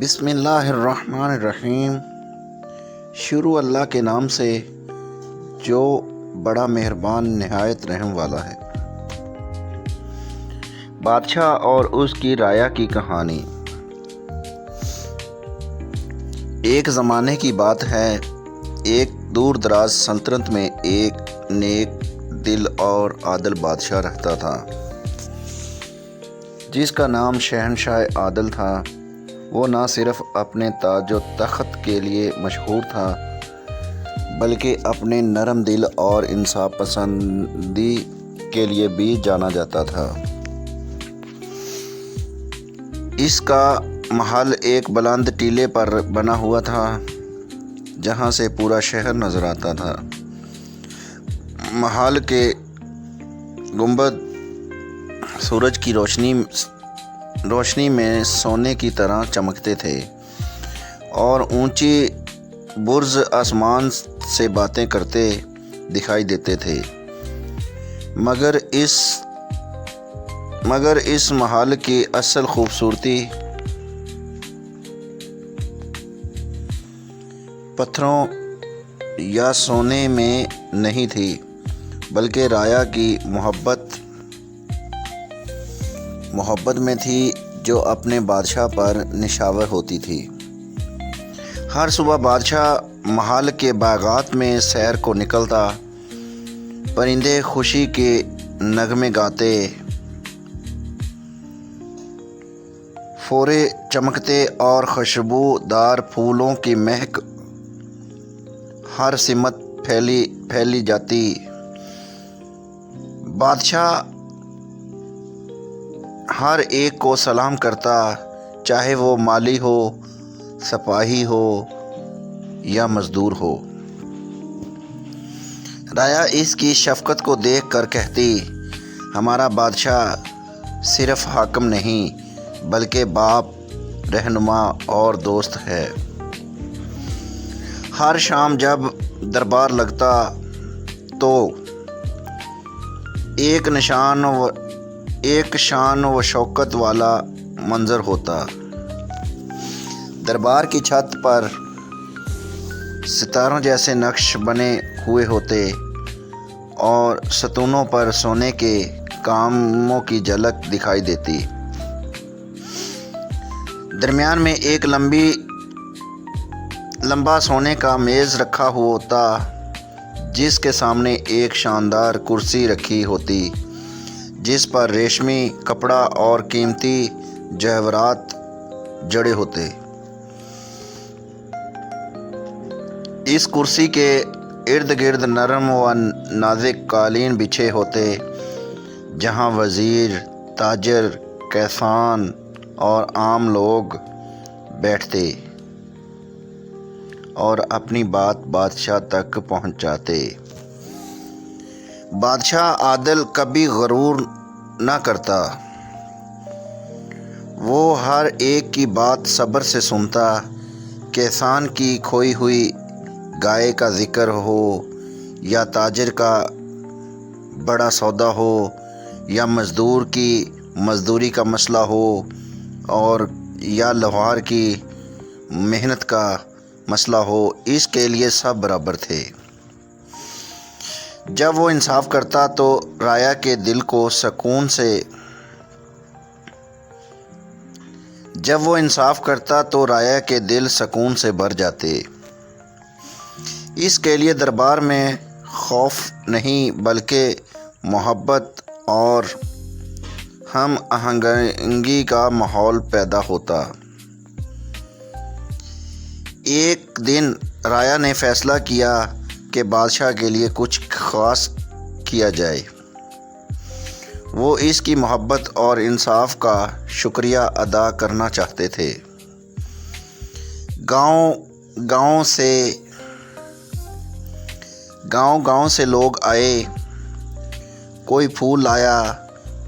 بسم اللہ الرحمن الرحیم۔ شروع اللہ کے نام سے جو بڑا مہربان نہایت رحم والا ہے۔ بادشاہ اور اس کی رعایا کی کہانی۔ ایک زمانے کی بات ہے، ایک دور دراز سلطنت میں ایک نیک دل اور عادل بادشاہ رہتا تھا جس کا نام شہنشاہ عادل تھا۔ وہ نہ صرف اپنے تاج و تخت کے لیے مشہور تھا بلکہ اپنے نرم دل اور انصاف پسندی کے لیے بھی جانا جاتا تھا۔ اس کا محل ایک بلند ٹیلے پر بنا ہوا تھا جہاں سے پورا شہر نظر آتا تھا۔ محل کے گنبد سورج کی روشنی میں سونے کی طرح چمکتے تھے اور اونچی برج آسمان سے باتیں کرتے دکھائی دیتے تھے، مگر اس محل کی اصل خوبصورتی پتھروں یا سونے میں نہیں تھی بلکہ رعایا کی محبت میں تھی جو اپنے بادشاہ پر نشاور ہوتی تھی۔ ہر صبح بادشاہ محل کے باغات میں سیر کو نکلتا، پرندے خوشی کے نغمے گاتے، پھورے چمکتے اور خوشبو دار پھولوں کی مہک ہر سمت پھیلی جاتی۔ بادشاہ ہر ایک کو سلام کرتا، چاہے وہ مالی ہو، سپاہی ہو یا مزدور ہو۔ رعایا اس کی شفقت کو دیکھ کر کہتی، ہمارا بادشاہ صرف حاکم نہیں بلکہ باپ، رہنما اور دوست ہے۔ ہر شام جب دربار لگتا تو ایک شان و شوکت والا منظر ہوتا۔ دربار کی چھت پر ستاروں جیسے نقش بنے ہوئے ہوتے اور ستونوں پر سونے کے کاموں کی جھلک دکھائی دیتی۔ درمیان میں ایک لمبا سونے کا میز رکھا ہوتا جس کے سامنے ایک شاندار کرسی رکھی ہوتی جس پر ریشمی کپڑا اور قیمتی جواہرات جڑے ہوتے۔ اس کرسی کے ارد گرد نرم و نازک قالین بچھے ہوتے جہاں وزیر، تاجر، کسان اور عام لوگ بیٹھتے اور اپنی بات بادشاہ تک پہنچاتے۔ بادشاہ عادل کبھی غرور نہ کرتا، وہ ہر ایک کی بات صبر سے سنتا۔ کسان کی کھوئی ہوئی گائے کا ذکر ہو یا تاجر کا بڑا سودا ہو یا مزدور کی مزدوری کا مسئلہ ہو اور یا لوہار کی محنت کا مسئلہ ہو، اس کے لیے سب برابر تھے۔ جب وہ انصاف کرتا تو رعایا کے دل سکون سے بھر جاتے۔ اس کے لیے دربار میں خوف نہیں بلکہ محبت اور ہم آہنگی کا ماحول پیدا ہوتا۔ ایک دن رعایا نے فیصلہ کیا کہ بادشاہ کے لیے کچھ خاص کیا جائے۔ وہ اس کی محبت اور انصاف کا شکریہ ادا کرنا چاہتے تھے۔ گاؤں سے لوگ آئے، کوئی پھول لایا،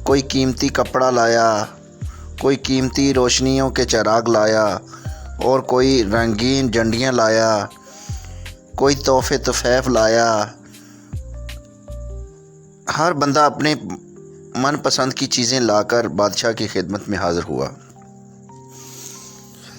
کوئی قیمتی کپڑا لایا، کوئی قیمتی روشنیوں کے چراغ لایا اور کوئی رنگین جھنڈیاں لایا، کوئی تحفے تحائف لایا۔ ہر بندہ اپنے من پسند کی چیزیں لا کر بادشاہ کی خدمت میں حاضر ہوا۔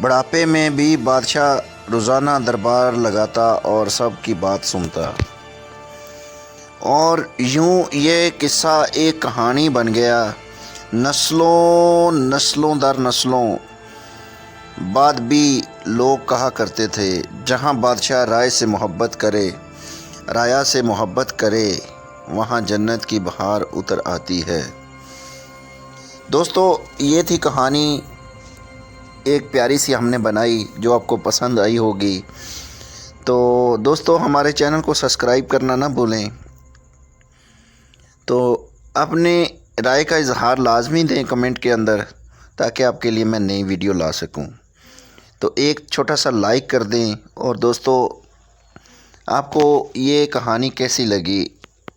بڑھاپے میں بھی بادشاہ روزانہ دربار لگاتا اور سب کی بات سنتا، اور یوں یہ قصہ ایک کہانی بن گیا، نسلوں در نسلوں بعد بھی لوگ کہا کرتے تھے جہاں بادشاہ رایا سے محبت کرے وہاں جنت کی بہار اتر آتی ہے۔ دوستو، یہ تھی کہانی، ایک پیاری سی ہم نے بنائی جو آپ کو پسند آئی ہوگی۔ تو دوستو، ہمارے چینل کو سبسکرائب کرنا نہ بھولیں، تو اپنے رائے کا اظہار لازمی دیں کمنٹ کے اندر تاکہ آپ کے لیے میں نئی ویڈیو لا سکوں۔ تو ایک چھوٹا سا لائک کر دیں، اور دوستو آپ کو یہ کہانی کیسی لگی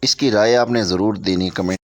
اس کی رائے آپ نے ضرور دینی کمنٹ